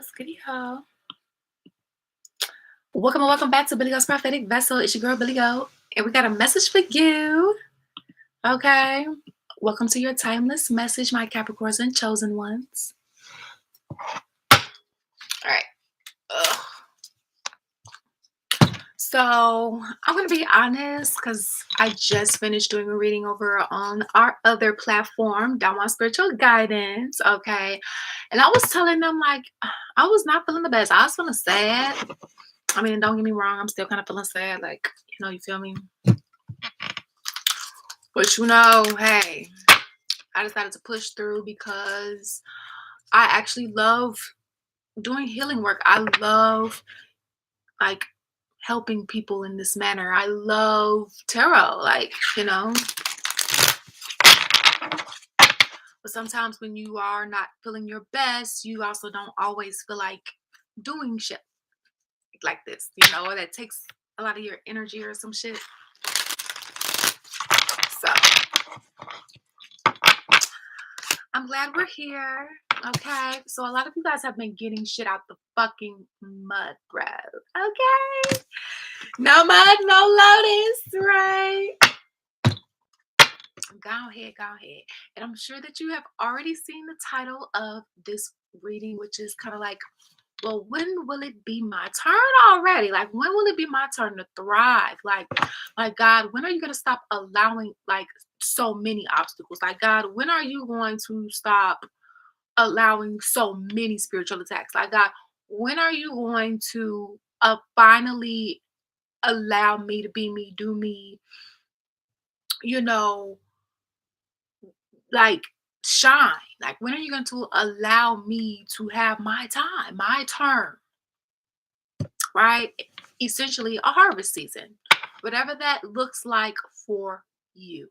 What's good, y'all? Welcome and welcome back to Billy Go's Prophetic Vessel. It's your girl, Billy Go, and we got a message for you. Okay. Welcome to your timeless message, my Capricorns and chosen ones. All right. Ugh. So I'm going to be honest because I just finished doing a reading over on our other platform, Down My Spiritual Guidance. Okay. And I was telling them, like, I was not feeling the best. I was feeling sad. I mean, don't get me wrong, I'm still kind of feeling sad. Like, you feel me? But hey, I decided to push through because I actually love doing healing work. I love, like, helping people in this manner. I love tarot, But sometimes when you are not feeling your best, you also don't always feel like doing shit like this, or that takes a lot of your energy or some shit. So I'm glad we're here. Okay. So a lot of you guys have been getting shit out the fucking mud, bro. Okay. No mud, no lotus, right? Go ahead. And I'm sure that you have already seen the title of this reading, which is kind of like, well, when will it be my turn already? Like, when will it be my turn to thrive? Like God, when are you going to stop allowing, like, so many obstacles? Like, God, when are you going to stop allowing so many spiritual attacks? Like, God, when are you going to finally allow me to be me, do me, you know, like, shine? Like, when are you going to allow me to have my time, my turn, right? Essentially a harvest season, whatever that looks like for you.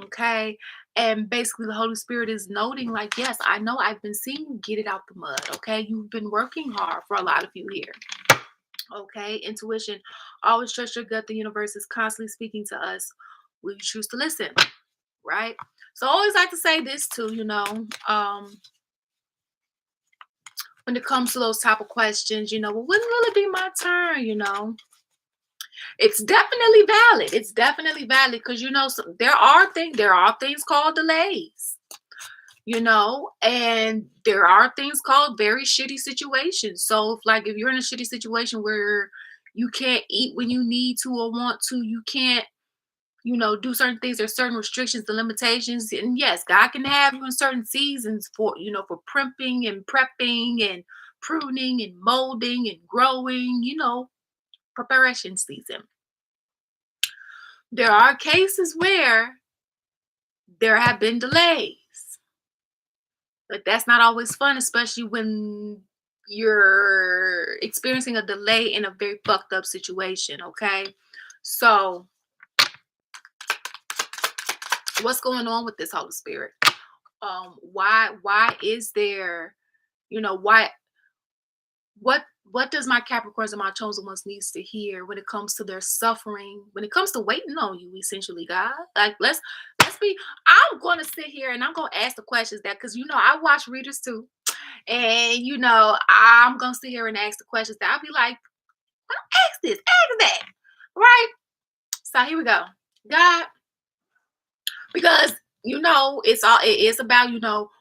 Okay. And basically the Holy Spirit is noting, like, yes, I know I've been seeing you get it out the mud. Okay. You've been working hard for a lot of you here. Okay. Intuition. Always trust your gut. The universe is constantly speaking to us. We choose to listen. Right. So I always like to say this too, when it comes to those type of questions, well, when will it be my turn? It's definitely valid. It's definitely valid because so there are things called delays, and there are things called very shitty situations. So if you're in a shitty situation where you can't eat when you need to or want to, you can't, do certain things, there's certain restrictions and limitations. And yes, God can have you in certain seasons for primping and prepping and pruning and molding and growing, preparation season. There are cases where there have been delays, but that's not always fun, especially when you're experiencing a delay in a very fucked up situation. Okay. So what's going on with this Holy Spirit? Why is there, why what does my Capricorns and my chosen ones needs to hear when it comes to their suffering, when it comes to waiting on you, essentially, God? Like, let's be. I'm gonna sit here and I'm gonna ask the questions that, because I watch readers too, and I'm gonna sit here and ask the questions that I'll be like, ask this, ask that, right? So here we go, God, because it's about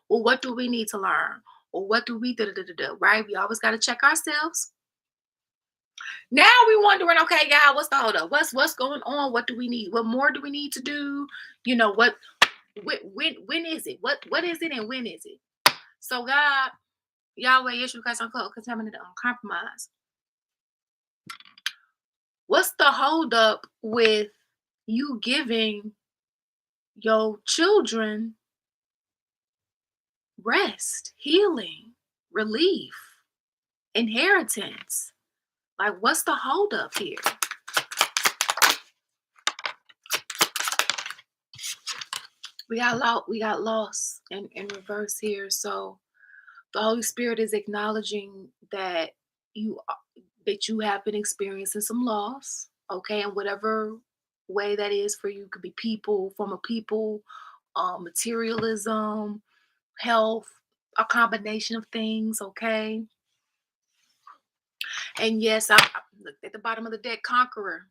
well, what do we need to learn, or what do we do, right? We always got to check ourselves. Now we wondering, okay, God, what's the hold up? What's going on? What do we need? What more do we need to do? What? When is it? What is it, and when is it? So God, Yahweh, Yeshua, Christ, contaminated, uncompromised. What's the hold up with you giving your children rest, healing, relief, inheritance? Like, what's the hold up here? We got lost in reverse here. So the Holy Spirit is acknowledging that you have been experiencing some loss, okay, and whatever way that is for you. Could be people, form of people, materialism, health, a combination of things, okay. And yes, I looked at the bottom of the deck, conqueror.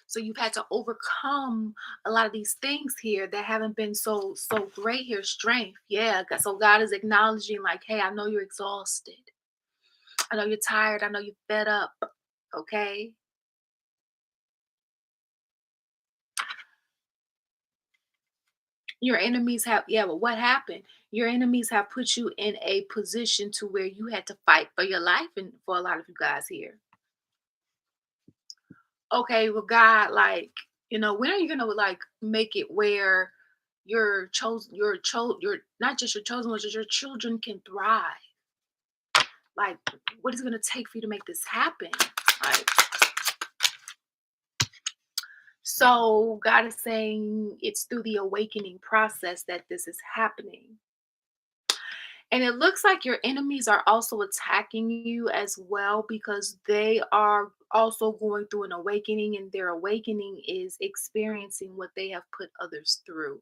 So you've had to overcome a lot of these things here that haven't been so great here. Strength, yeah. So God is acknowledging, like, hey, I know you're exhausted. I know you're tired. I know you're fed up. Okay. Your enemies have, yeah, but what happened? Your enemies have put you in a position to where you had to fight for your life, and for a lot of you guys here. Okay, well, God, like, when are you gonna like make it where your not just your chosen ones, but your children can thrive? Like, what is it gonna take for you to make this happen? Like, so God is saying it's through the awakening process that this is happening. And it looks like your enemies are also attacking you as well, because they are also going through an awakening, and their awakening is experiencing what they have put others through.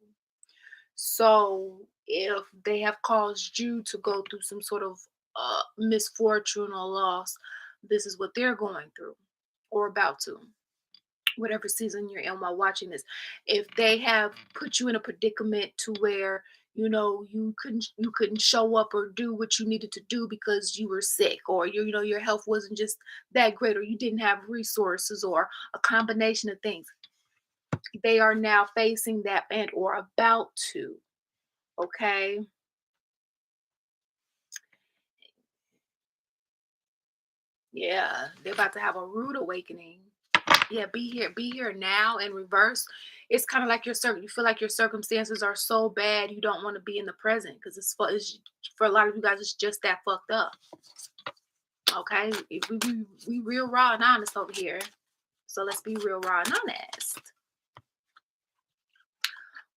So if they have caused you to go through some sort of misfortune or loss, this is what they're going through or about to, whatever season you're in while watching this. If they have put you in a predicament to where you couldn't show up or do what you needed to do because you were sick, or your health wasn't just that great, or you didn't have resources, or a combination of things, they are now facing that, and or about to. Okay. Yeah, they're about to have a rude awakening. Yeah, be here now in reverse. It's kind of like you feel like your circumstances are so bad you don't want to be in the present, because for a lot of you guys, it's just that fucked up. Okay, if we real raw and honest over here. So let's be real raw and honest.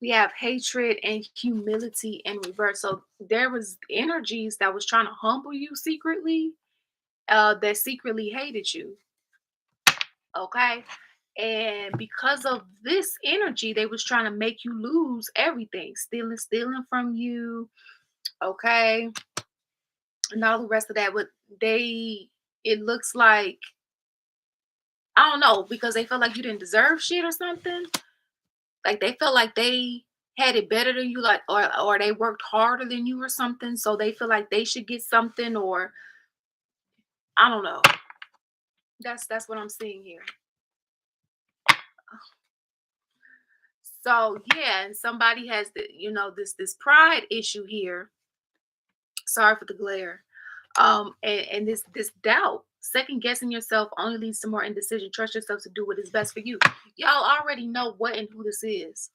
We have hatred and humility in reverse. So there was energies that was trying to humble you secretly, that secretly hated you. Okay. And because of this energy, they was trying to make you lose everything, stealing from you. Okay. And all the rest of that. But they it looks like, I don't know, because they felt like you didn't deserve shit or something. Like they felt like they had it better than you, like, or they worked harder than you or something. So they feel like they should get something, or I don't know. That's what I'm seeing here. So yeah, and somebody has this pride issue here. Sorry for the glare. And this doubt, second guessing yourself only leads to more indecision. Trust yourself to do what is best for you. Y'all already know what and who this is.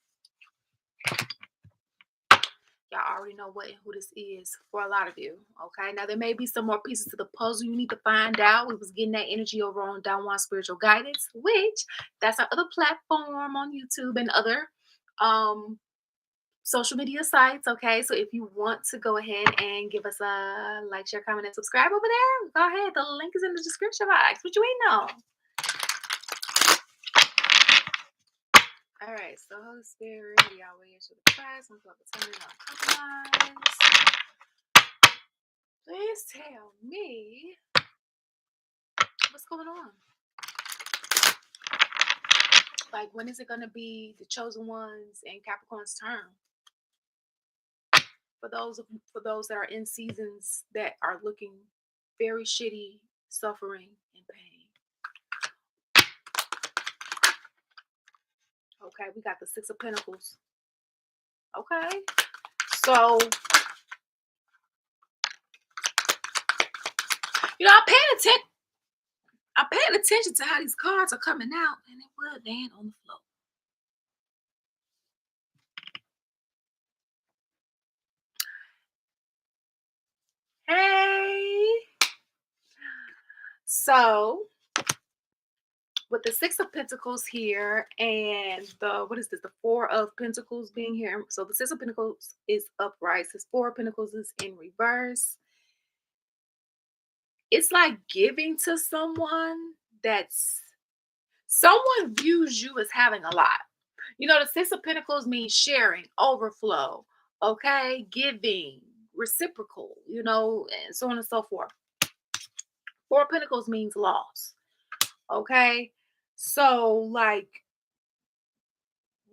Y'all already know what and who this is for a lot of you. Okay. Now there may be some more pieces to the puzzle you need to find out. We was getting that energy over on Downwan Spiritual Guidance, which that's our other platform on YouTube and other um social media sites. Okay, so if you want to go ahead and give us a like, share, comment, and subscribe over there, go ahead. The link is in the description box. What you waiting on? All right, so Holy Spirit, Yahweh, Yeshua the Christ, and opportunity on compromise. Please tell me what's going on. Like, when is it gonna be the chosen ones and Capricorn's turn? For those that are in seasons that are looking very shitty, suffering, and pain. Okay, we got the Six of Pentacles. Okay, so I'm paying attention. I'm paying attention to how these cards are coming out, and it will land on the floor. Hey, so with the Six of Pentacles here, and the what is this? The Four of Pentacles being here. So the Six of Pentacles is upright. This Four of Pentacles is in reverse. It's like giving to someone that's someone views you as having a lot. The Six of Pentacles means sharing, overflow, okay, giving, reciprocal, and so on and so forth. Four of Pentacles means loss. Okay. So, like,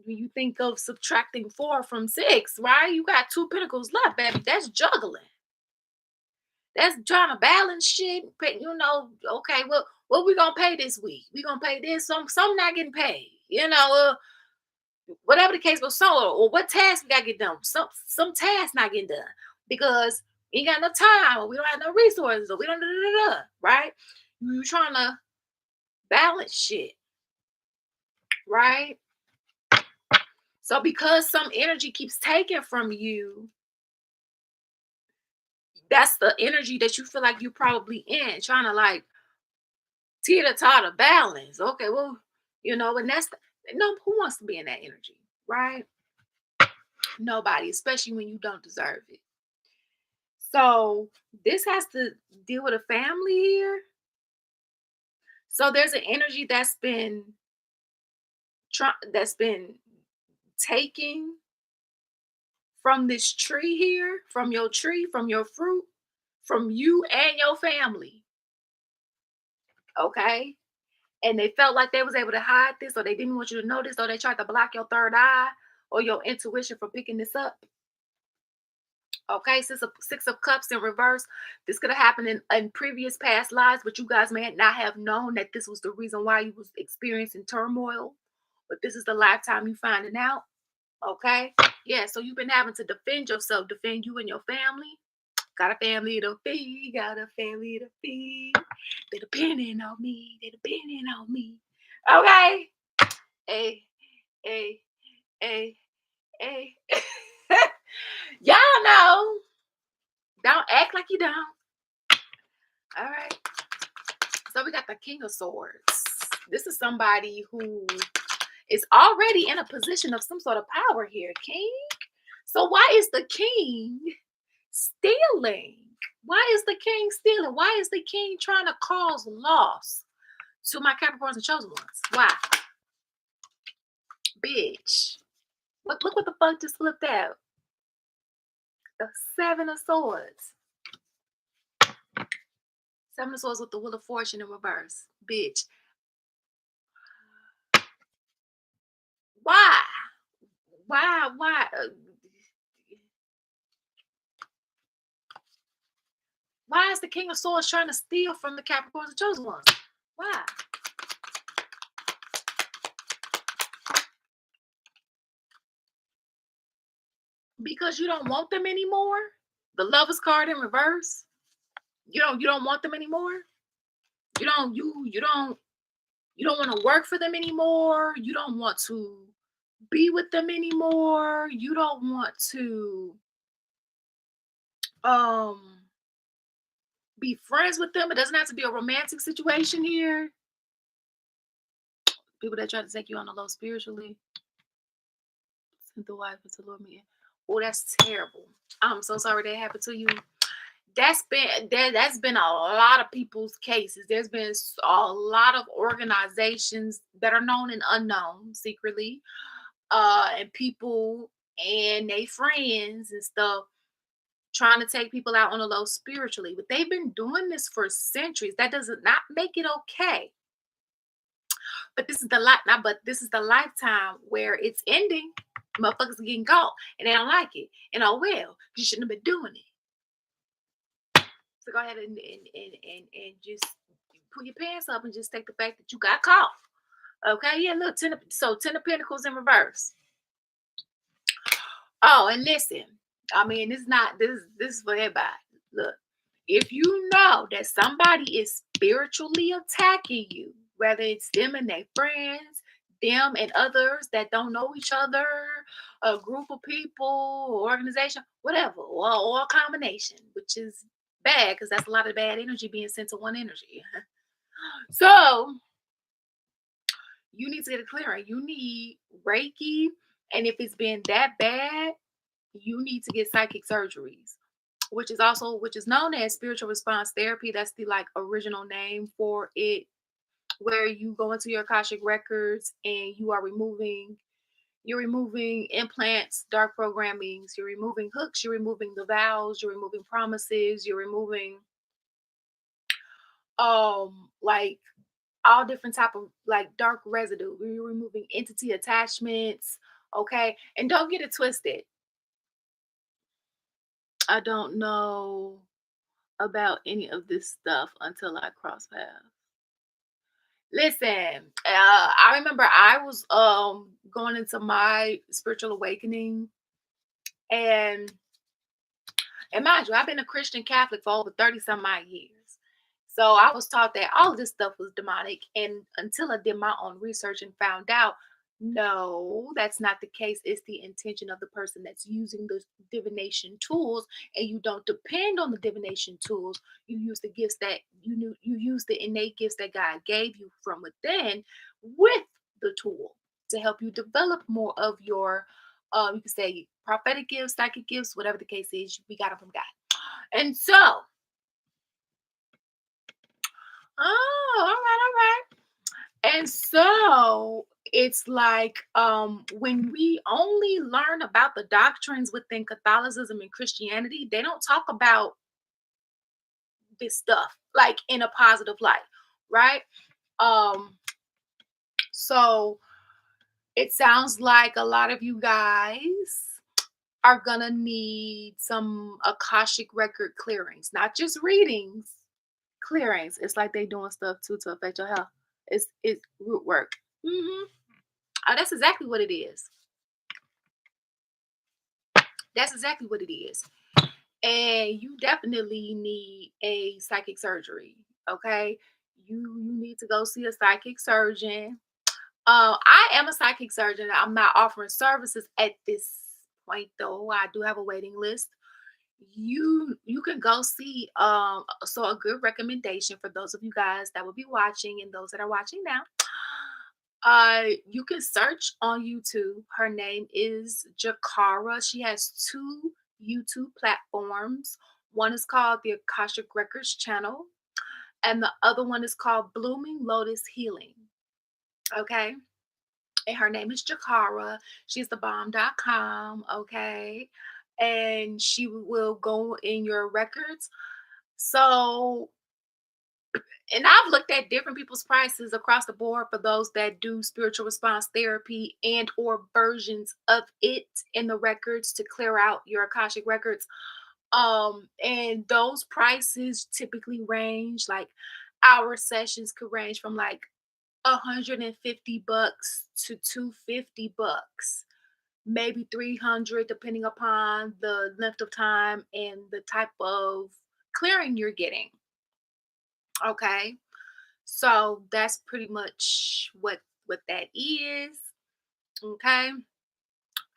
when you think of subtracting four from six, right? You got two pentacles left, baby. That's juggling. That's trying to balance shit. Okay, well, what we gonna pay this week? We gonna pay this. Some not getting paid. Whatever the case was, or what task we gotta get done. Some tasks not getting done because we ain't got enough time, or we don't have no resources, or we don't right? You trying to balance shit, right? So because some energy keeps taking from you, that's the energy that you feel like you're probably in, trying to like teeter-totter balance. Okay, well, and no, who wants to be in that energy, right? Nobody, especially when you don't deserve it. So this has to deal with a family here. So there's an energy that's been taking from this tree here, from your tree, from your fruit, from you and your family. Okay. And they felt like they was able to hide this, or they didn't want you to know this, or they tried to block your third eye or your intuition from picking this up. Okay, six of cups in reverse. This could have happened in previous past lives, but you guys may not have known that this was the reason why you was experiencing turmoil. But this is the lifetime you finding out. Okay. Yeah, so you've been having to defend yourself, defend you and your family. Got a family to feed, got a family to feed. They're depending on me. They're depending on me. Okay. Hey, hey, hey, hey. Y'all know. Don't act like you don't. All right. So we got the King of Swords. This is somebody who is already in a position of some sort of power here, King. So why is the king stealing? Why is the king stealing? Why is the king trying to cause loss to my Capricorns and chosen ones? Why? Bitch. Look what the fuck just flipped out. The Seven of Swords. Seven of Swords with the Wheel of Fortune in reverse. Bitch. Why? Why? Why is the King of Swords trying to steal from the Capricorns and chosen ones? Why? Because you don't want them anymore? The Lovers card in reverse? You don't want them anymore? You don't want to work for them anymore. You don't want to be with them anymore. You don't want to um be friends with them. It doesn't have to be a romantic situation here. People that try to take you on the low spiritually. Send the wife into Lord me. Oh, that's terrible. I'm so sorry that happened to you. That's been a lot of people's cases. There's been a lot of organizations that are known and unknown secretly, and people and they friends and stuff trying to take people out on the low spiritually. But they've been doing this for centuries. That does not make it okay. But this is the lifetime where it's ending. Motherfuckers are getting caught and they don't like it. And oh well, you shouldn't have been doing it. So go ahead and just pull your pants up and just take the fact that you got caught. Okay, yeah, look, Ten of Pentacles in reverse. Oh, and listen, I mean, this is for everybody. Look, if you know that somebody is spiritually attacking you, whether it's them and their friends, them and others that don't know each other, a group of people, organization, whatever, or a combination, which is bad because that's a lot of bad energy being sent to one energy. So you need to get a clearing. You need Reiki, and if it's been that bad, you need to get psychic surgeries, which is known as spiritual response therapy. That's the like original name for it, where you go into your Akashic records and you're removing implants, dark programmings, you're removing hooks, you're removing the vows, you're removing promises, you're removing like all different type of like dark residue. We're removing entity attachments. Okay. And don't get it twisted. I don't know about any of this stuff until I cross paths. Listen, I remember I was going into my spiritual awakening, and mind you, I've been a Christian Catholic for over 30 some odd years. So I was taught that all of this stuff was demonic. And until I did my own research and found out, no, that's not the case. It's the intention of the person that's using the divination tools. And you don't depend on the divination tools. You use the gifts that you use the innate gifts that God gave you from within with the tool to help you develop more of your you can say prophetic gifts, psychic gifts, whatever the case is, we got them from God. And so, oh, all right, all right. And so it's like when we only learn about the doctrines within Catholicism and Christianity, they don't talk about this stuff like in a positive light, right? Um, so it sounds like a lot of you guys are gonna need some Akashic record clearings, not just readings, clearings. It's like they doing stuff too to affect your health. It's root work. Hmm. That's exactly what it is. That's exactly what it is. And you definitely need a psychic surgery. Okay, you need to go see a psychic surgeon. I am a psychic surgeon. I'm not offering services at this point, though. I do have a waiting list. You can go see so a good recommendation for those of you guys that will be watching and those that are watching now. You can search on YouTube. Her name is Jakara. She has two YouTube platforms. One is called the Akashic Records channel, and the other one is called Blooming Lotus Healing. Okay. And her name is Jakara. She's the bomb.com. Okay. And she will go in your records. So, and I've looked at different people's prices across the board for those that do spiritual response therapy and or versions of it in the records to clear out your Akashic records. And those prices typically range like our sessions could range from like $150 to $250, maybe 300 depending upon the length of time and the type of clearing you're getting. Okay. So that's pretty much what that is. Okay.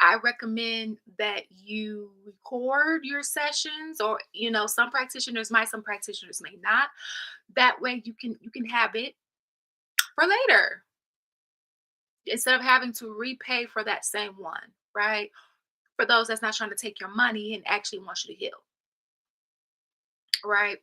I recommend that you record your sessions, or some practitioners might, some practitioners may not. That way you can have it for later instead of having to repay for that same one, right? For those that's not trying to take your money and actually wants you to heal, right?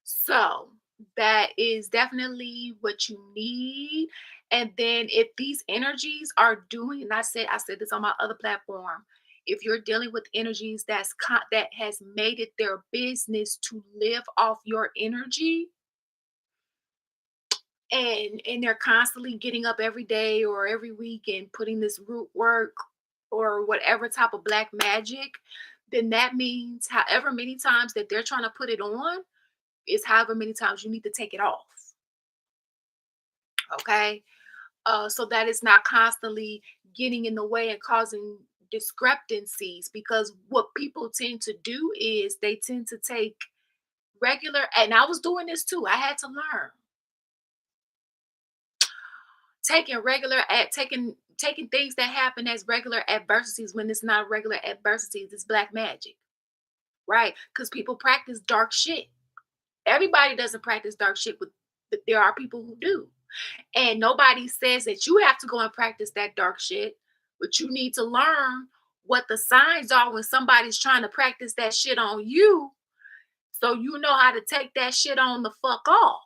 So that is definitely what you need. And then if these energies are doing, and I said this on my other platform, if you're dealing with energies that has made it their business to live off your energy, and they're constantly getting up every day or every week and putting this root work or whatever type of black magic, then that means however many times that they're trying to put it on is however many times you need to take it off. Okay. So that is not constantly getting in the way and causing discrepancies, because what people tend to do is they tend to take regular, and I was doing this too, I had to learn taking things that happen as regular adversities when it's not regular adversities, it's black magic, right? Because people practice dark shit. Everybody doesn't practice dark shit, but there are people who do. And nobody says that you have to go and practice that dark shit, but you need to learn what the signs are when somebody's trying to practice that shit on you, so you know how to take that shit on the fuck off,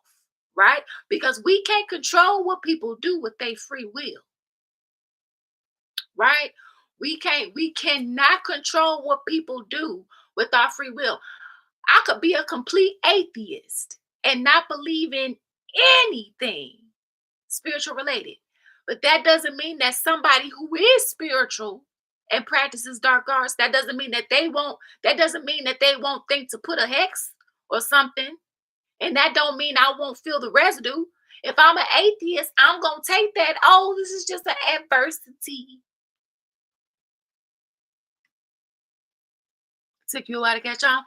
right? Because we can't control what people do with their free will, right? We cannot control what people do with our free will. I could be a complete atheist. and not believe in anything spiritual related. But that doesn't mean that somebody who is spiritual and practices dark arts, that doesn't mean that they won't think to put a hex or something. And that don't mean I won't feel the residue. If I'm an atheist, I'm gonna take that. Oh, this is just an adversity. Took you a while to catch on.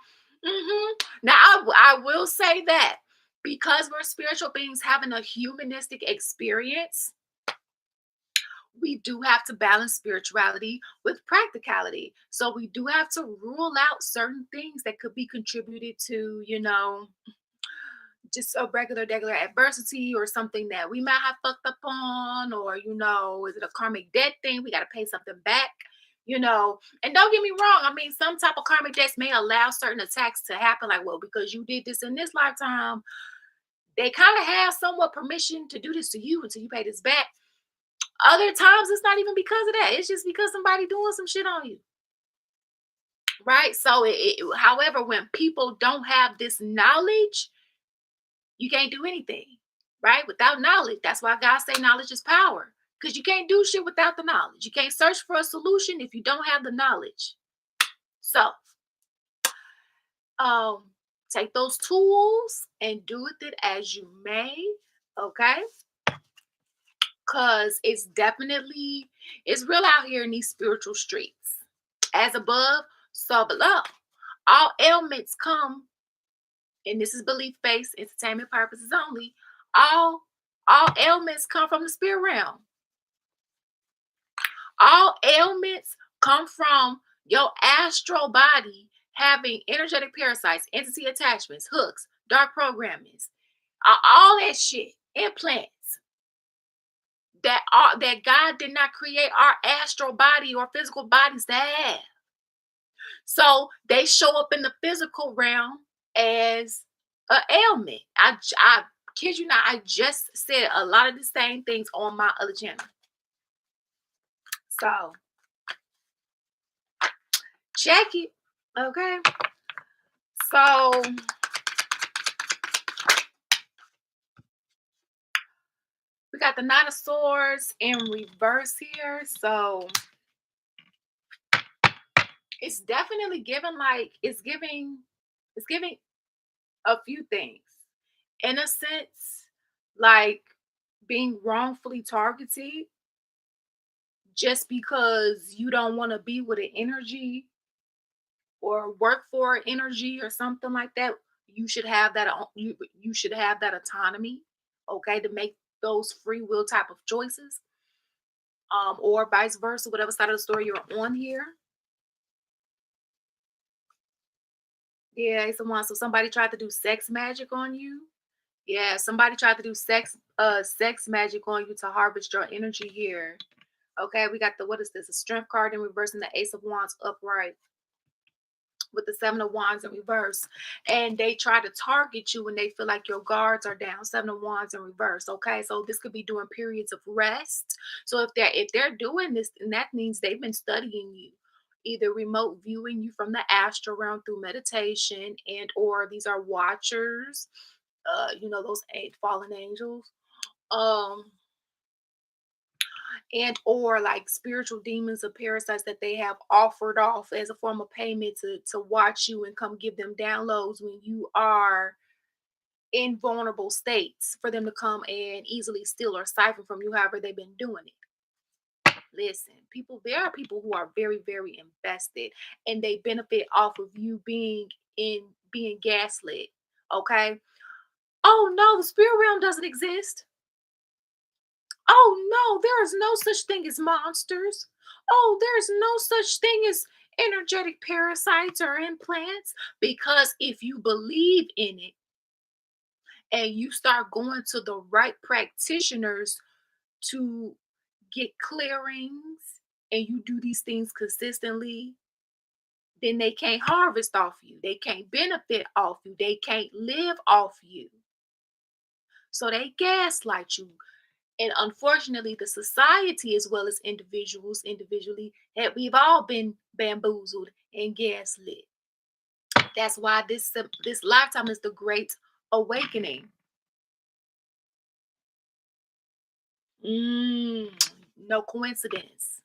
Now, I will say that because we're spiritual beings having a humanistic experience, we do have to balance spirituality with practicality. So we do have to rule out certain things that could be contributed to, just a regular adversity or something that we might have fucked up on, or is it a karmic debt thing? We got to pay something back, and don't get me wrong. I mean, some type of karmic debts may allow certain attacks to happen, like, well, because you did this in this lifetime, they kind of have somewhat permission to do this to you until you pay this back. Other times it's not even because of that, it's just because somebody doing some shit on you, right? So however, when people don't have this knowledge, you can't do anything, right? Without knowledge. That's why God say knowledge is power. Because you can't do shit without the knowledge. You can't search for a solution if you don't have the knowledge. So, um, take those tools and do with it as you may, okay? Cause it's real out here in these spiritual streets. As above, so below. All ailments come, and this is belief based, entertainment purposes only. All ailments come from the spirit realm. All ailments come from your astral body having energetic parasites, entity attachments, hooks, dark programmings, all that shit, implants that God did not create our astral body or physical bodies to have. So they show up in the physical realm as an ailment. I kid you not, I just said a lot of the same things on my other channel. So check it. Okay. So we got the Knight of Swords in reverse here. So it's definitely giving a few things. In a sense, like being wrongfully targeted just because you don't want to be with an energy or work for an energy or something like that. You should have that you should have that autonomy, okay, to make those free will type of choices. Or vice versa, whatever side of the story you're on here. Yeah, it's the one. So somebody tried to do sex magic on you. Yeah, somebody tried to do sex magic on you to harvest your energy here. Okay, we got what is this? A strength card in reverse and the ace of wands upright with the seven of wands in reverse. And they try to target you when they feel like your guards are down. Seven of wands in reverse. Okay, so this could be during periods of rest. So if they're doing this, and that means they've been studying you, either remote viewing you from the astral realm through meditation, and or these are watchers, those eight fallen angels, um and or like spiritual demons or parasites that they have offered off as a form of payment to watch you and come give them downloads when you are in vulnerable states, for them to come and easily steal or siphon from you, however they've been doing it. Listen, there are people who are very, very invested, and they benefit off of you being gaslit. Okay. Oh no, the spirit realm doesn't exist. Oh no, there is no such thing as monsters. Oh, there's no such thing as energetic parasites or implants. Because if you believe in it and you start going to the right practitioners to get clearings, and you do these things consistently, then they can't harvest off you. They can't benefit off you. They can't live off you. So they gaslight you. And unfortunately, the society as well as individuals individually, that we've all been bamboozled and gaslit. That's why this lifetime is the great Awakening. Mm, no coincidence.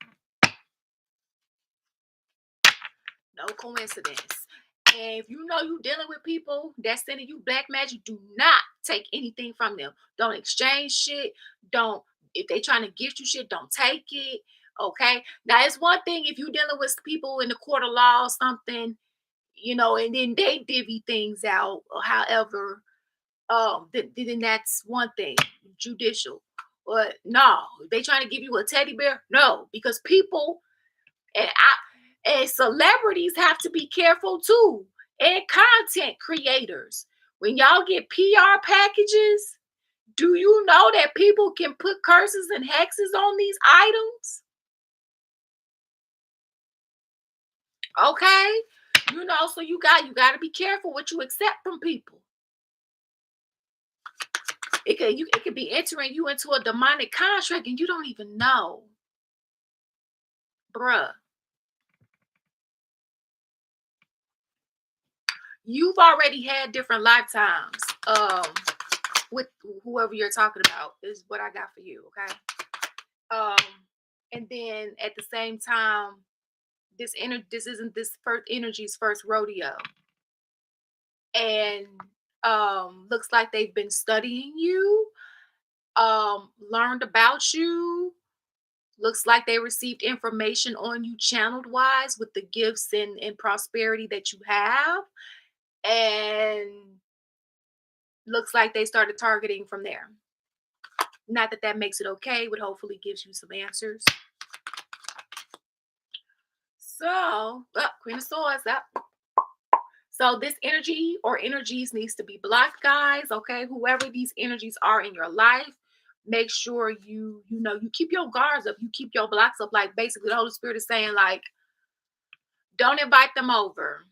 No coincidence. And if you know you're dealing with people that's sending you black magic, do not take anything from them. Don't exchange shit. Don't, if they trying to gift you shit, don't take it. Okay. Now it's one thing if you dealing with people in the court of law or something, and then they divvy things out, or however, then that's one thing, judicial. But no, they trying to give you a teddy bear, no, because people and celebrities have to be careful too, and content creators. When y'all get PR packages, do you know that people can put curses and hexes on these items? Okay, so you got to be careful what you accept from people. It could be entering you into a demonic contract and you don't even know, bruh. You've already had different lifetimes. With whoever you're talking about is what I got for you. Okay. Um, and then at the same time, this isn't this first energy's first rodeo, and looks like they've been studying you, learned about you. Looks like they received information on you channeled wise with the gifts and prosperity that you have, and looks like they started targeting from there. Not that that makes it okay, but hopefully gives you some answers. So, Queen of Swords, up. So this energy or energies needs to be blocked, guys. Okay, whoever these energies are in your life, make sure you keep your guards up, you keep your blocks up. Like basically, the Holy Spirit is saying, like, don't invite them over.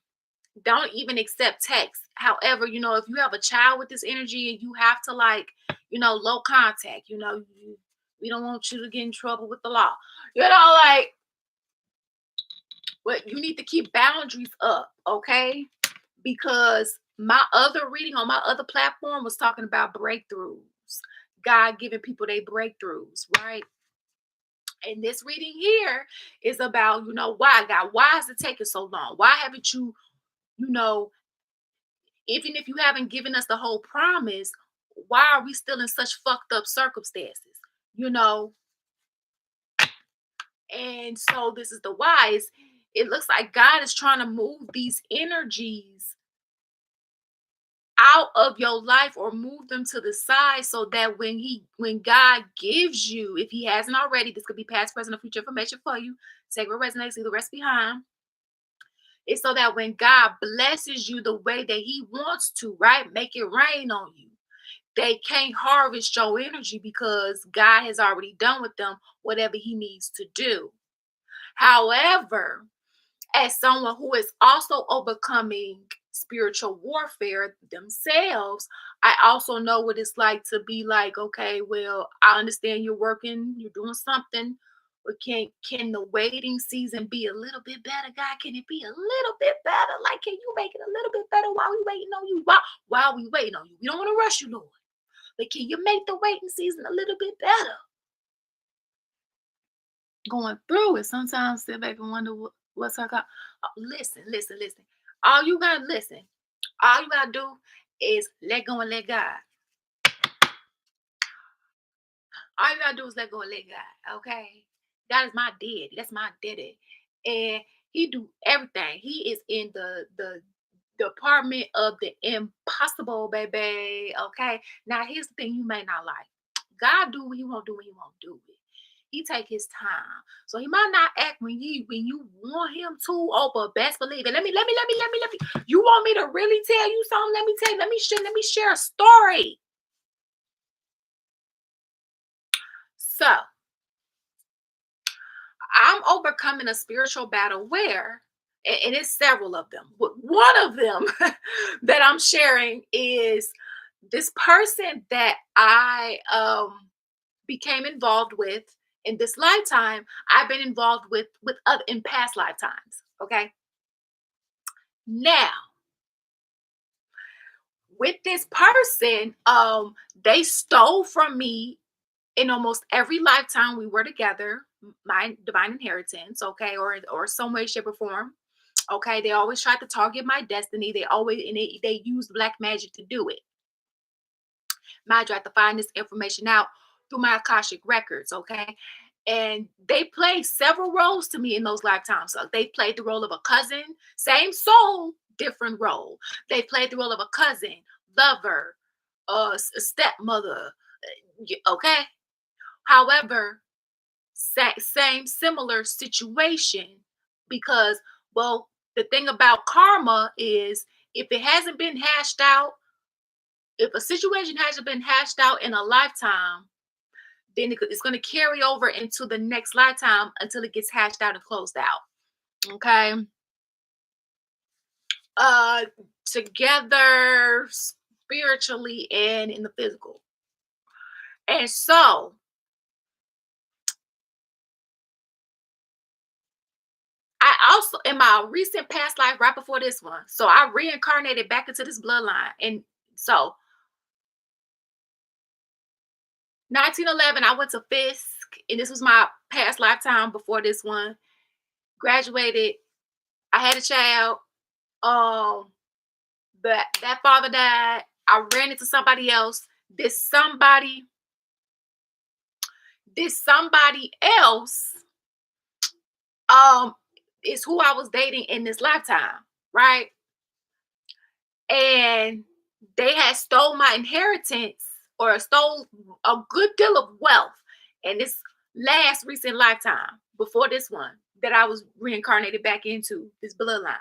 Don't even accept text. However, if you have a child with this energy and you have to low contact, we don't want you to get in trouble with the law. Like, but you need to keep boundaries up, okay? Because my other reading on my other platform was talking about breakthroughs. God giving people their breakthroughs, right? And this reading here is about, why God, why is it taking so long? Why haven't you, you know, even if you haven't given us the whole promise, why are we still in such fucked up circumstances? You know, and so this is the wise. It looks like God is trying to move these energies out of your life or move them to the side so that when God gives you, if he hasn't already, this could be past, present, or future information for you. Take what resonates, leave the rest behind. It's so that when God blesses you the way that he wants to, right? Make it rain on you. They can't harvest your energy because God has already done with them whatever he needs to do. However, as someone who is also overcoming spiritual warfare themselves, I also know what it's like to be like, okay, well, I understand you're working, you're doing something, but can the waiting season be a little bit better, God? Can it be a little bit better? Like, can you make it a little bit better while we waiting on you? While we waiting on you, we don't want to rush you, Lord. But can you make the waiting season a little bit better? Going through it, sometimes sit back and wonder what's her God. Listen, listen, listen. All you gotta listen. All you gotta do is let go and let God. All you gotta do is let go and let God. Okay, God is my daddy. That's my daddy, and he do everything. He is in the department of the impossible, baby. Okay. Now here's the thing you may not like. God do what he won't do when he won't do it. He take his time. So he might not act when you want him to. Oh, but best believe it. Let me. You want me to really tell you something? Let me tell you. Let me share a story. So I'm overcoming a spiritual battle where, and it's several of them, but one of them that I'm sharing is this person that I became involved with in this lifetime. I've been involved with other in past lifetimes. Okay. Now, with this person, they stole from me in almost every lifetime we were together, my divine inheritance, okay, or some way, shape, or form. Okay, they always tried to target my destiny. They always and they used black magic to do it. Mind you, I have to find this information out through my Akashic records, okay? And they played several roles to me in those lifetimes. So they played the role of a cousin, same soul, different role. They played the role of a cousin, lover, a stepmother, okay? However, same similar situation because, well, the thing about karma is if it hasn't been hashed out, if a situation hasn't been hashed out in a lifetime, then it's going to carry over into the next lifetime until it gets hashed out and closed out. Okay. Uh Together spiritually and in the physical. And so I also in my recent past life, right before this one, so I reincarnated back into this bloodline. And so 1911, I went to Fisk, and this was my past lifetime before this one. Graduated, I had a child. Um, but that father died. I ran into somebody else. This somebody, this somebody else, um, is who I was dating in this lifetime, right? And they had stole my inheritance or stole a good deal of wealth in this last recent lifetime before this one that I was reincarnated back into this bloodline,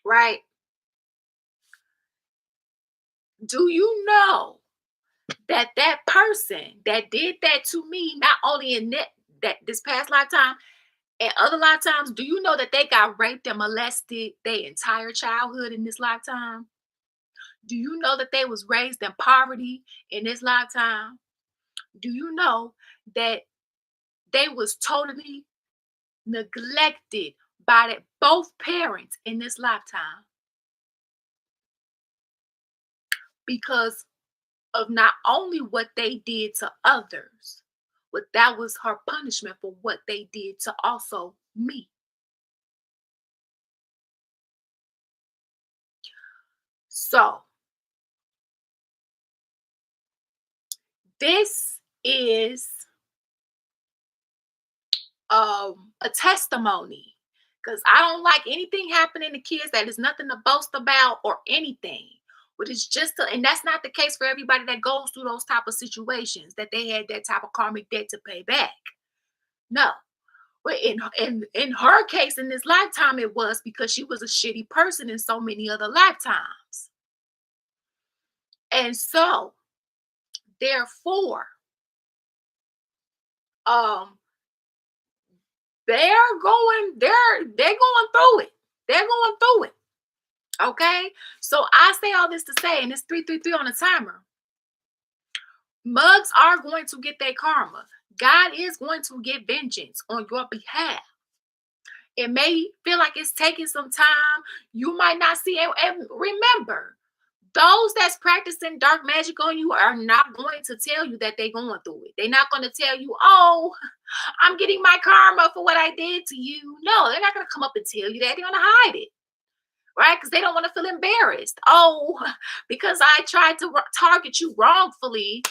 right? Do you know that that person that did that to me, not only in that this past lifetime and other lifetimes, do you know that they got raped and molested their entire childhood in this lifetime? Do you know that they was raised in poverty in this lifetime? Do you know that they was totally neglected by both parents in this lifetime because of not only what they did to others, but that was her punishment for what they did to also me. So this is a testimony because I don't like anything happening to kids that is nothing to boast about or anything. But it's just, and that's not the case for everybody that goes through those type of situations that they had that type of karmic debt to pay back. No, but in her case, in this lifetime, it was because she was a shitty person in so many other lifetimes, and so therefore, um, they're going through it. They're going through it. Okay, so I say all this to say, and it's 333 on the timer. Mugs are going to get their karma. God is going to get vengeance on your behalf. It may feel like it's taking some time. You might not see it. And remember, those that's practicing dark magic on you are not going to tell you that they're going through it. They're not going to tell you, oh, I'm getting my karma for what I did to you. No, they're not going to come up and tell you that. They're going to hide it, right? Because they don't want to feel embarrassed. Oh, because I tried to target you wrongfully,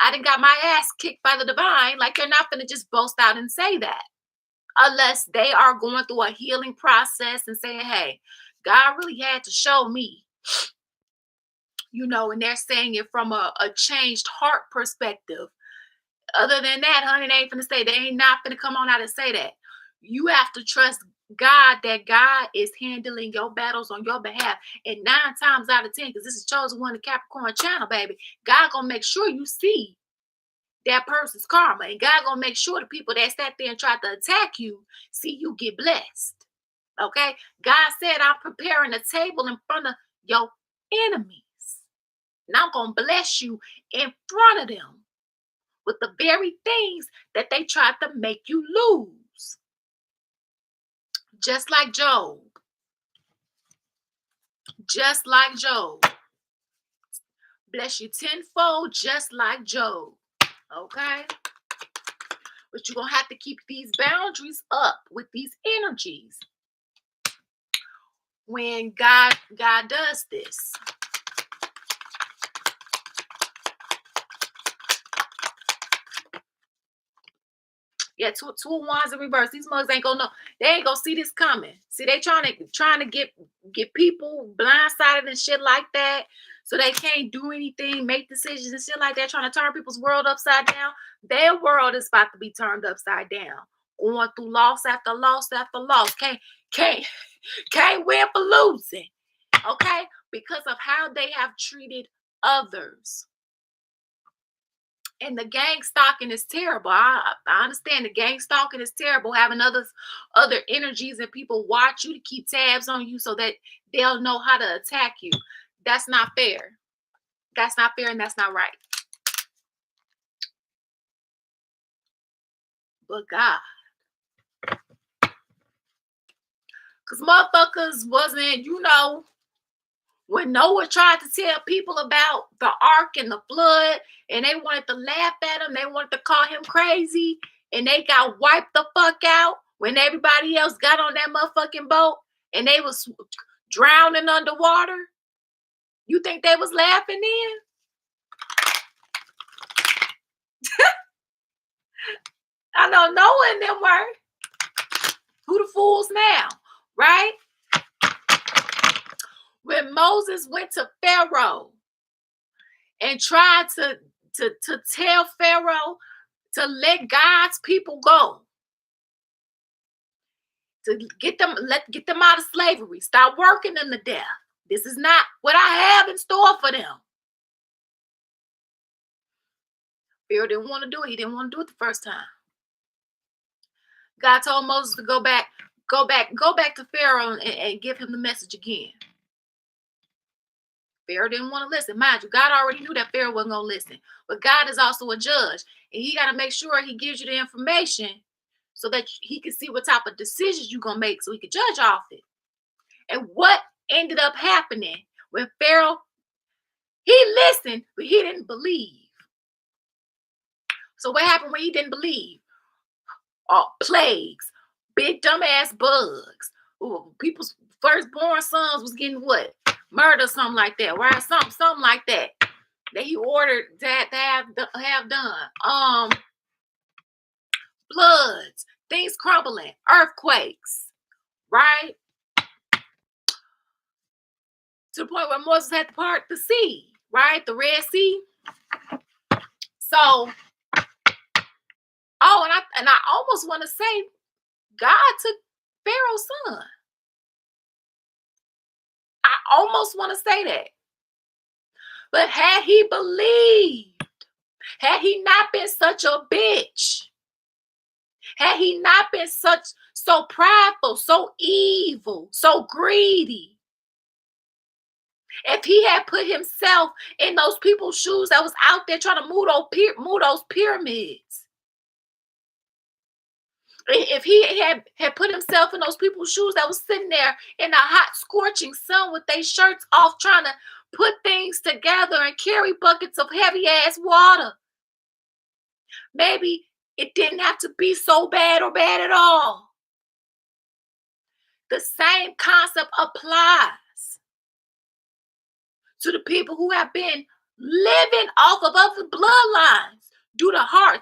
I didn't got my ass kicked by the divine. Like they're not going to just boast out and say that unless they are going through a healing process and saying, hey, God really had to show me, and they're saying it from a changed heart perspective. Other than that, honey, they ain't finna say, they ain't not finna come on out and say that. You have to trust God that God is handling your battles on your behalf. And 9 times out of 10, because this is chosen one, the Capricorn channel, baby, God gonna make sure you see that person's karma. And God gonna make sure the people that sat there and tried to attack you see you get blessed. Okay? God said, I'm preparing a table in front of your enemies. And I'm gonna bless you in front of them with the very things that they tried to make you lose. Just like Job. Just like Job. bless you tenfold, just like Job. Okay? But you're going to have to keep these boundaries up with these energies when God does this. Yeah, two of wands in reverse. These mugs ain't gonna know. They ain't gonna see this coming. See, they trying to get people blindsided and shit like that, so they can't do anything, make decisions and shit like that. Trying to turn people's world upside down. Their world is about to be turned upside down. Going through loss after loss after loss. Can't can't win for losing. Okay, because of how they have treated others. And the gang stalking is terrible. I understand the gang stalking is terrible. Having other energies and people watch you to keep tabs on you so that they'll know how to attack you. That's not fair. That's not fair and that's not right. But God, because motherfuckers wasn't, when Noah tried to tell people about the ark and the flood, and they wanted to laugh at him, they wanted to call him crazy, and they got wiped the fuck out when everybody else got on that motherfucking boat and they was drowning underwater. You think they was laughing then? I know Noah and them were. Who the fools now, right? When Moses went to Pharaoh and tried to tell Pharaoh to let God's people go, to get them out of slavery, stop working them to death. This is not what I have in store for them. Pharaoh didn't want to do it. He didn't want to do it the first time. God told Moses to go back to Pharaoh and give him the message again. Pharaoh didn't want to listen. Mind you, God already knew that Pharaoh wasn't going to listen. But God is also a judge. And he got to make sure he gives you the information so that he can see what type of decisions you're going to make so he can judge off it. And what ended up happening when Pharaoh, he listened, but he didn't believe. So what happened when he didn't believe? Plagues, big dumbass bugs. Ooh, people's firstborn sons was getting what? Murder, something like that, right? Something like that he ordered that to have done. Floods, things crumbling, earthquakes, right? To the point where Moses had to part the sea, right? The Red Sea. So, and I almost want to say God took Pharaoh's son. I almost want to say that. But had he believed, had he not been such a bitch, had he not been so prideful, so evil, so greedy, if he had put himself in those people's shoes that was out there trying to move those pyramids, if he had put himself in those people's shoes that was sitting there in the hot, scorching sun with their shirts off, trying to put things together and carry buckets of heavy ass water, maybe it didn't have to be so bad or bad at all. The same concept applies to the people who have been living off of other bloodlines due to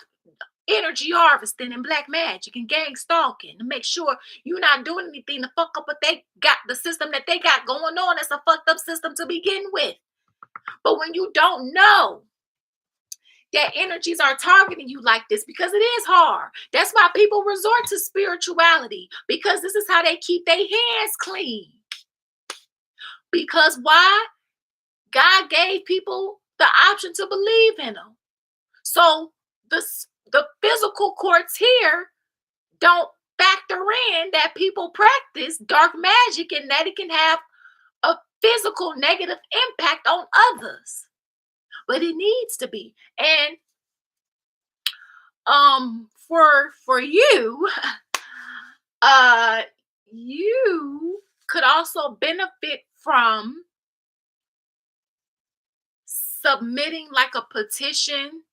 energy harvesting and black magic and gang stalking to make sure you're not doing anything to fuck up what they got, the system that they got going on. That's a fucked up system to begin with. But when you don't know that energies are targeting you like this, because it is hard. That's why people resort to spirituality, because this is how they keep their hands clean. Because why? God gave people the option to believe in him. So the physical courts here don't factor in that people practice dark magic and that it can have a physical negative impact on others. But it needs to be. And for you, you could also benefit from submitting like a petition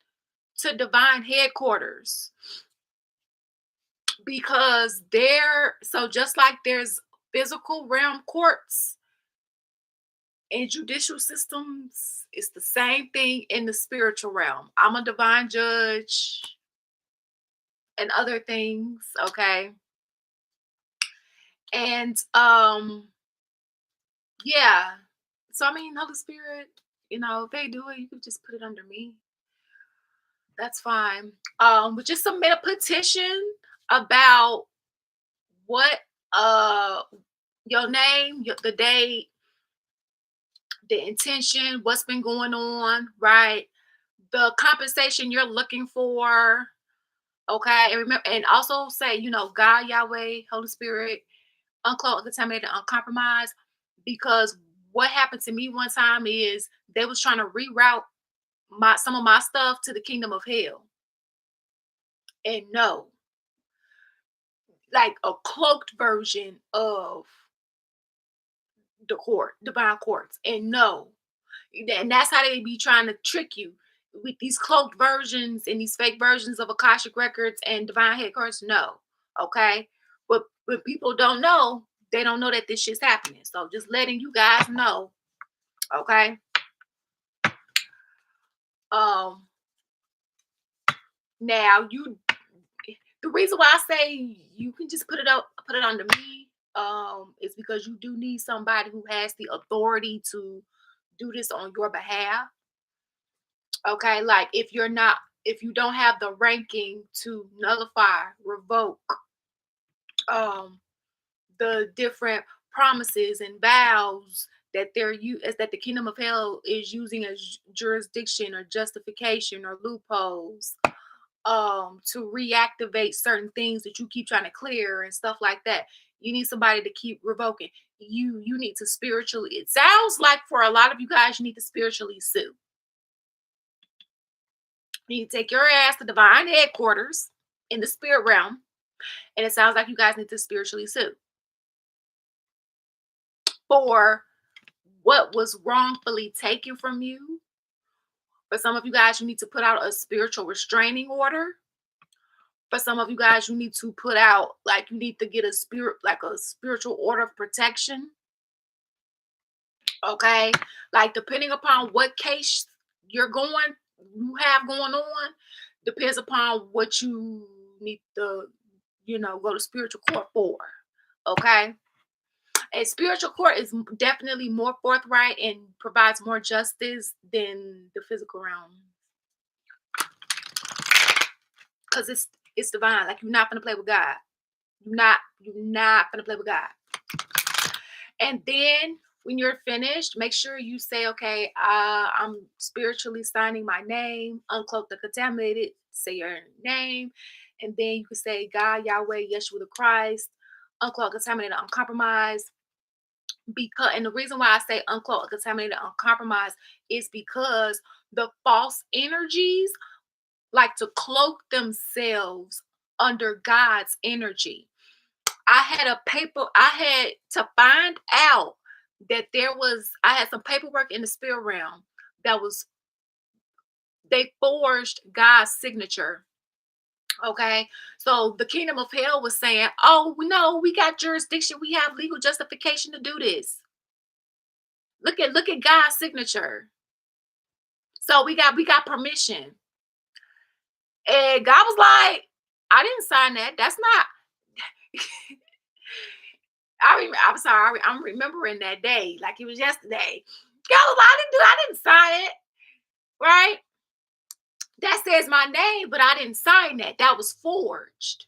to divine headquarters, because so just like there's physical realm courts and judicial systems, it's the same thing in the spiritual realm. I'm a divine judge and other things, okay? And yeah. So I mean, Holy Spirit, if they do it, you could just put it under me. That's fine. But just submit a petition about what your name, the date, the intention, what's been going on, right? The compensation you're looking for, okay? And remember, and also say, God, Yahweh, Holy Spirit, uncloak, uncontaminated, uncompromised. Because what happened to me one time is they was trying to reroute some of my stuff to the kingdom of hell. And no, like a cloaked version of the divine courts. And no, and that's how they be trying to trick you with these cloaked versions and these fake versions of Akashic records and divine headquarters. No, okay. But when people don't know, they don't know that this shit's happening. So just letting you guys know, okay. Now the reason why I say you can just put it under me, is because you do need somebody who has the authority to do this on your behalf. Okay, like if you don't have the ranking to nullify, revoke, um, the different promises and vows that that the kingdom of hell is using as jurisdiction or justification or loopholes, to reactivate certain things that you keep trying to clear and stuff like that. You need somebody to keep revoking. You need to spiritually, it sounds like for a lot of you guys, you need to spiritually sue. You need to take your ass to divine headquarters in the spirit realm. And it sounds like you guys need to spiritually sue for what was wrongfully taken from you. For some of you guys, you need to put out a spiritual restraining order. For some of you guys, you need to put out, like, you need to get a spiritual order of protection. Okay. Like, depending upon what case you have going on, depends upon what you need to, go to spiritual court for. Okay. A spiritual court is definitely more forthright and provides more justice than the physical realm, because it's divine. Like, you're not gonna play with God. You're not gonna play with God. And then when you're finished, make sure you say, okay, I'm spiritually signing my name, uncloak the contaminated, say your name, and then you can say God, Yahweh, Yeshua the Christ, uncloak, contaminated, uncompromised. And the reason why I say uncloak, contaminated, uncompromised is because the false energies like to cloak themselves under God's energy. I had to find out that I had some paperwork in the spirit realm that they forged God's signature. Okay. So the kingdom of hell was saying, oh, no, we got jurisdiction. We have legal justification to do this. Look at God's signature. So we got permission. And God was like, I didn't sign that. That's not. I'm sorry. I'm remembering that day like it was yesterday. God was like, I didn't sign it. Right? That says my name, but I didn't sign that. That was forged.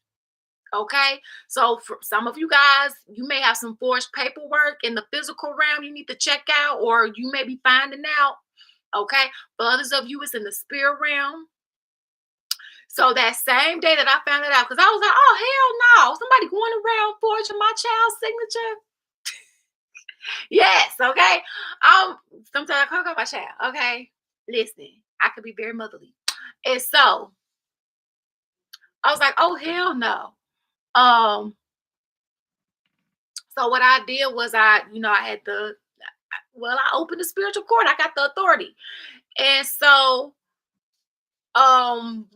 Okay. So for some of you guys, you may have some forged paperwork in the physical realm you need to check out, or you may be finding out. Okay. For others of you, it's in the spirit realm. So that same day that I found it out, because I was like, oh, hell no. Somebody going around forging my child's signature. Yes, okay. Sometimes I can't call my child. Okay. Listen, I could be very motherly. And so I was like, oh, hell no. Um, so what I did was I had I opened the spiritual court. I got the authority. And so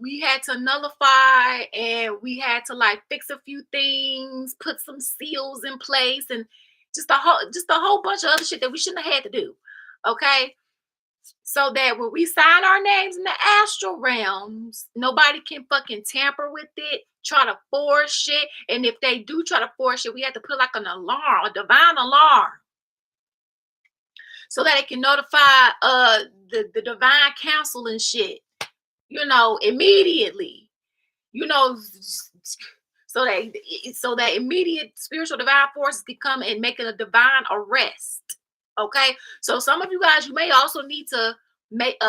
we had to nullify, and we had to like fix a few things, put some seals in place, and just a whole bunch of other shit that we shouldn't have had to do. Okay. So that when we sign our names in the astral realms, nobody can fucking tamper with it, try to force shit. And if they do try to force it, we have to put like an alarm, a divine alarm, so that it can notify the divine council and shit, immediately. You know, so that immediate spiritual divine forces can come and make a divine arrest. Okay. So some of you guys, you may also need to make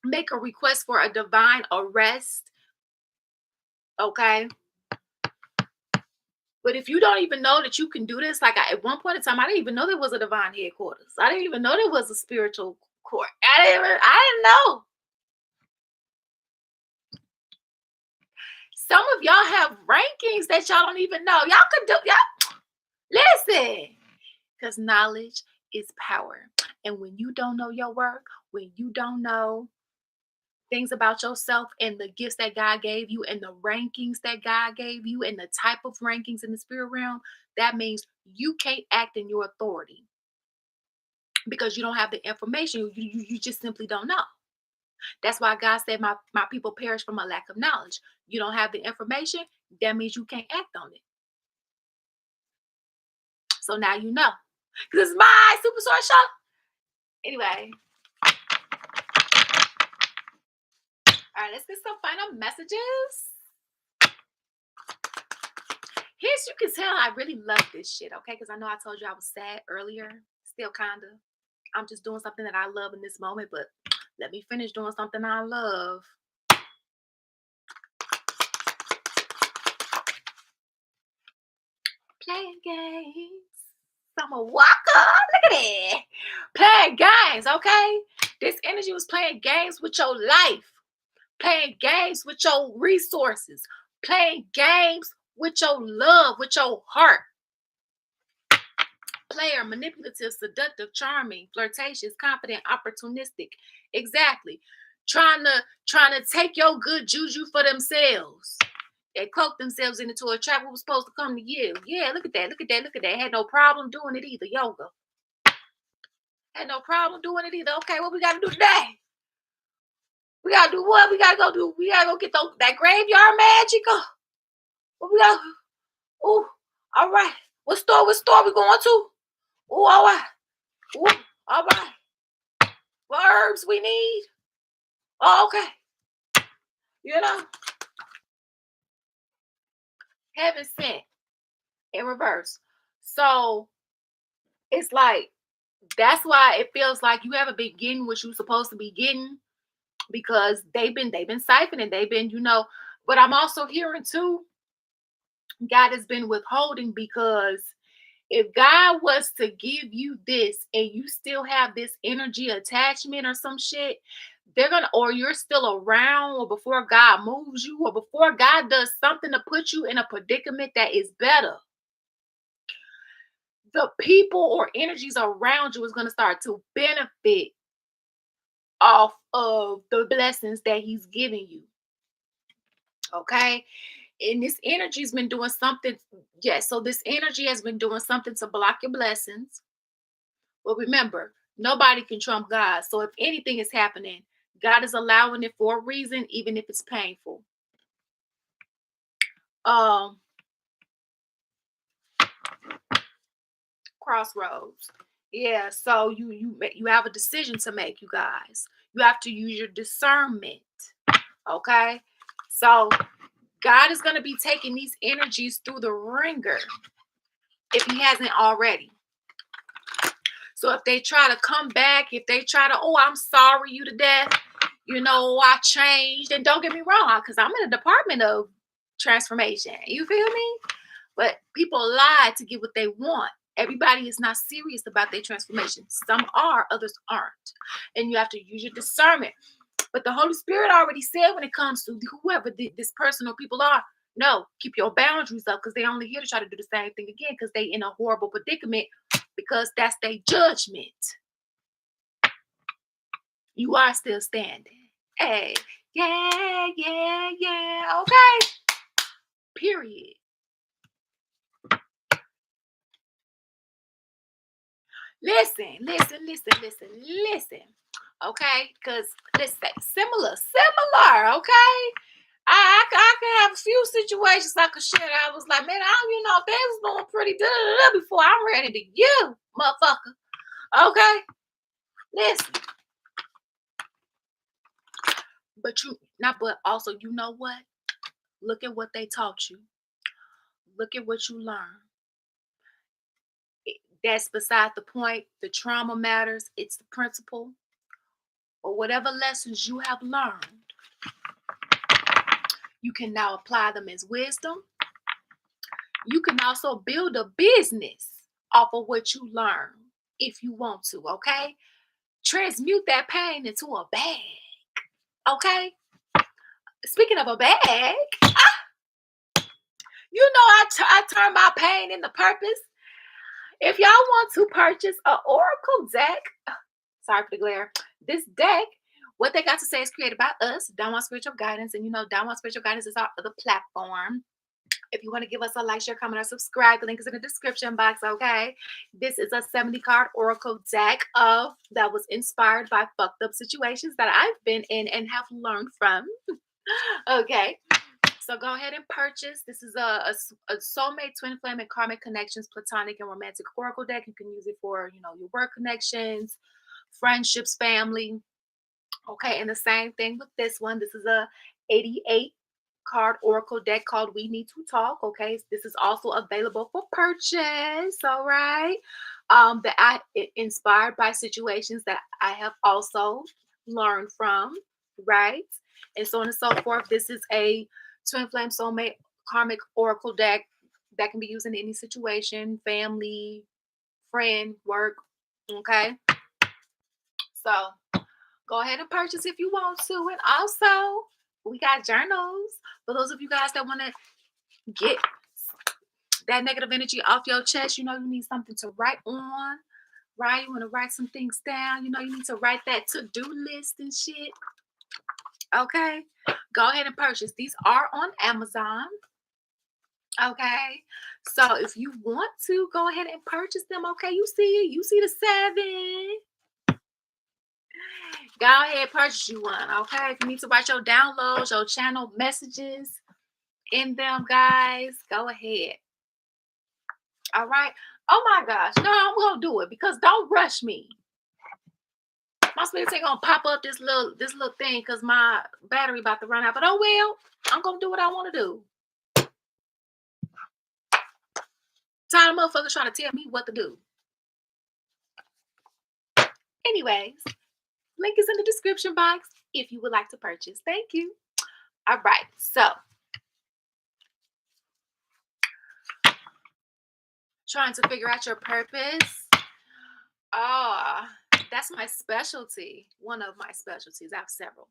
make a request for a divine arrest. Okay. But if you don't even know that you can do this, like at one point in time, I didn't even know there was a divine headquarters. I didn't even know there was a spiritual court. I didn't know. Some of y'all have rankings that y'all don't even know. Y'all could do y'all listen. Because knowledge is power. And when you don't know your work, when you don't know things about yourself and the gifts that God gave you and the rankings that God gave you and the type of rankings in the spirit realm, that means you can't act in your authority because you don't have the information. You just simply don't know. That's why God said, my people perish from a lack of knowledge. You don't have the information, that means you can't act on it. So now you know. Because it's my Super Source show. Anyway. All right, let's get some final messages. Here's, you can tell I really love this shit, okay? Because I know I told you I was sad earlier. Still kind of. I'm just doing something that I love in this moment, but let me finish doing something I love. Playing games. Summer Walker. Look at it. Playing games, okay? This energy was playing games with your life. Playing games with your resources. Playing games with your love, with your heart. Player, manipulative, seductive, charming, flirtatious, confident, opportunistic. Exactly. Trying to take your good juju for themselves. They cloak themselves into a trap. What was supposed to come to you? Yeah, look at that. Look at that. Look at that. Had no problem doing it either. Yoga. Had no problem doing it either. Okay, what we got to do today? We got to do what? We got to go do. We got to go get that graveyard magic. What we got? Ooh, all right. What store we going to? Ooh, all right. Ooh, all right. What herbs we need? Oh, okay. Heaven sent in reverse. So it's like, that's why it feels like you haven't been getting what you're supposed to be getting, because they've been siphoning, but I'm also hearing too, God has been withholding, because if God was to give you this and you still have this energy attachment or some shit, or you're still around, or before God moves you, or before God does something to put you in a predicament that is better, the people or energies around you is going to start to benefit off of the blessings that he's giving you. Okay. And this energy's been doing something. Yes. So this energy has been doing something to block your blessings. Well, remember, nobody can trump God. So if anything is happening, God is allowing it for a reason, even if it's painful. Um, Crossroads. Yeah, so you have a decision to make, you guys. You have to use your discernment. Okay? So God is going to be taking these energies through the ringer if he hasn't already. So if they try to come back, if they try to, oh, I'm sorry you to death, I changed. And don't get me wrong, because I'm in a department of transformation. You feel me? But people lie to get what they want. Everybody is not serious about their transformation. Some are, others aren't. And you have to use your discernment. But the Holy Spirit already said, when it comes to whoever this person or people are, no, keep your boundaries up, because they're only here to try to do the same thing again, because they in a horrible predicament, because that's their judgment. You are still standing. Hey, yeah, yeah, yeah. Okay. Period. Listen, listen, listen, listen, listen. Okay, because let's say similar. Okay, I could have a few situations I could share. That I was like, man, they was doing pretty good before I'm ready to you, motherfucker. Okay, listen, but you not, but also, you know what? Look at what they taught you. Look at what you learned. That's beside the point. The trauma matters. It's the principle or whatever lessons you have learned. You can now apply them as wisdom. You can also build a business off of what you learn if you want to, okay? Transmute that pain into a bag, okay? Speaking of a bag, I turn my pain into purpose. If y'all want to purchase an Oracle deck, sorry for the glare, this deck, what they got to say is created by us, Downward Spiritual Guidance. And Downward Spiritual Guidance is our other platform. If you want to give us a like, share, comment, or subscribe, the link is in the description box, okay? This is a 70 card oracle deck that was inspired by fucked up situations that I've been in and have learned from. Okay. So go ahead and purchase. This is a soulmate, twin flame, and karmic connections, platonic and romantic oracle deck. You can use it for, your work connections, friendships, family. Okay, and the same thing with this one. This is a 88 card oracle deck called We Need to Talk. Okay, this is also available for purchase. All right, that inspired by situations that I have also learned from, right, and so on and so forth. This is a twin flame soulmate karmic oracle deck that can be used in any situation, family, friend, work. Okay, so go ahead and purchase if you want to. And also, we got journals for those of you guys that want to get that negative energy off your chest. You need something to write on, right? You want to write some things down. You need to write that to-do list and shit. Okay, go ahead and purchase. These are on Amazon. Okay, so if you want to go ahead and purchase them, okay, you see the 7. Go ahead, purchase you one, okay? If you need to write your downloads, your channel messages in them, guys, go ahead. All right. Oh my gosh. No, I'm gonna do it because don't rush me. My spirit ain't gonna pop up this little thing because my battery about to run out. But oh well, I'm gonna do what I want to do. Tired of motherfuckers trying to tell me what to do. Anyways, link is in the description box if you would like to purchase. Thank you. All right, so trying to figure out your purpose. Ah, that's my specialty. One of my specialties. I have several.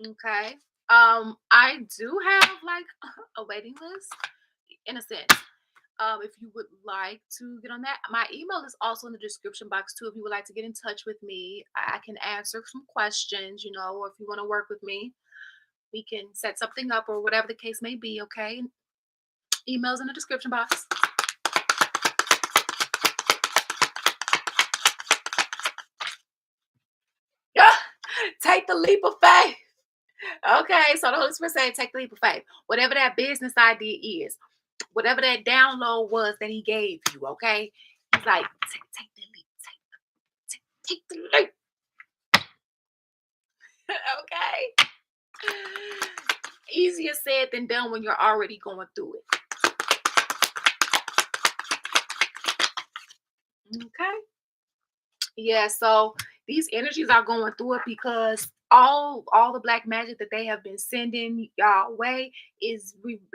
Okay. I do have like a waiting list in a sense. If you would like to get on that, my email is also in the description box too. If you would like to get in touch with me, I can answer some questions, or if you want to work with me, we can set something up or whatever the case may be. Okay. Emails in the description box. Take the leap of faith. Okay, so the Holy Spirit said, take the leap of faith. Whatever that business idea is, whatever that download was that He gave you, okay? He's like, take the leap, take the leap. Okay? Easier said than done when you're already going through it. Okay? Yeah, so these energies are going through it because all the black magic that they have been sending y'all way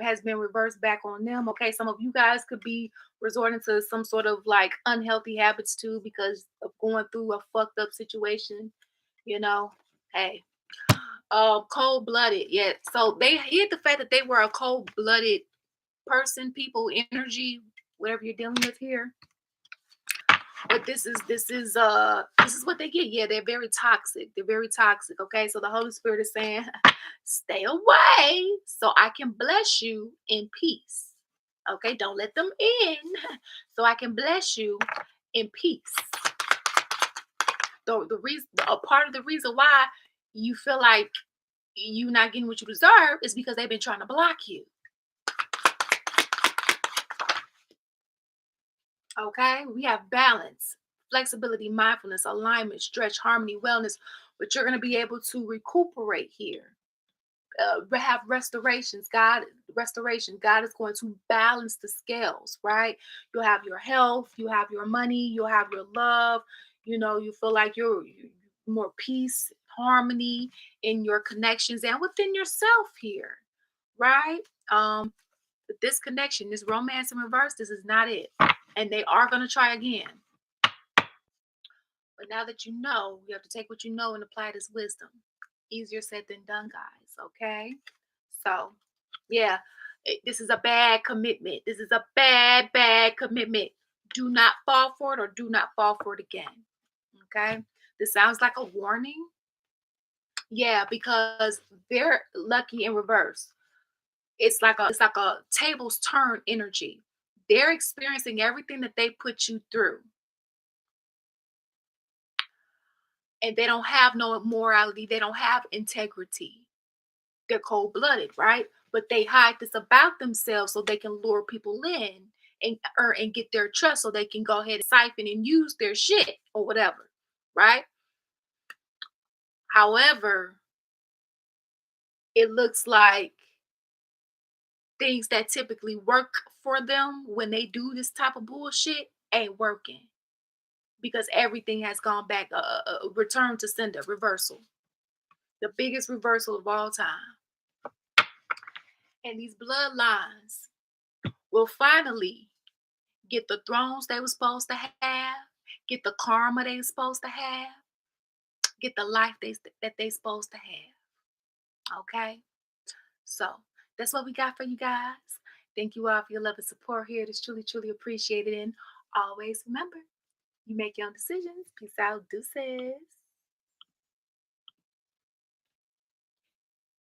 has been reversed back on them. Okay, some of you guys could be resorting to some sort of like unhealthy habits too because of going through a fucked up situation. Hey, cold-blooded. Yeah, so they hid the fact that they were a cold-blooded person, people, energy, whatever you're dealing with here. But this is what they get. Yeah, they're very toxic. They're very toxic. Okay. So the Holy Spirit is saying, stay away so I can bless you in peace. Okay, don't let them in so I can bless you in peace. The reason, a part of the reason why you feel like you not getting what you deserve is because they've been trying to block you. Okay, we have balance, flexibility, mindfulness, alignment, stretch, harmony, wellness, but you're going to be able to recuperate here. Have restorations. God is going to balance the scales, right? You'll have your health, you have your money, you'll have your love. You feel like you're more peace, harmony in your connections and within yourself here, right? But this connection, this romance in reverse, this is not it. And they are going to try again. But now that you know, you have to take what you know and apply it as wisdom. Easier said than done, guys. Okay. So, yeah, this is a bad commitment. This is a bad, bad commitment. Do not fall for it or do not fall for it again. Okay. This sounds like a warning. Yeah, because they're lucky in reverse. It's like a tables turn energy. They're experiencing everything that they put you through. And they don't have no morality. They don't have integrity. They're cold blooded, right? But they hide this about themselves so they can lure people in and get their trust so they can go ahead and siphon and use their shit or whatever, right? However, it looks like things that typically work for them when they do this type of bullshit ain't working because everything has gone back, return to sender, reversal, the biggest reversal of all time. And these bloodlines will finally get the thrones they were supposed to have, get the karma they were supposed to have, get the life that they supposed to have. Okay, so that's what we got for you guys. Thank you all for your love and support here. It is truly, truly appreciated. And always remember, you make your own decisions. Peace out, deuces.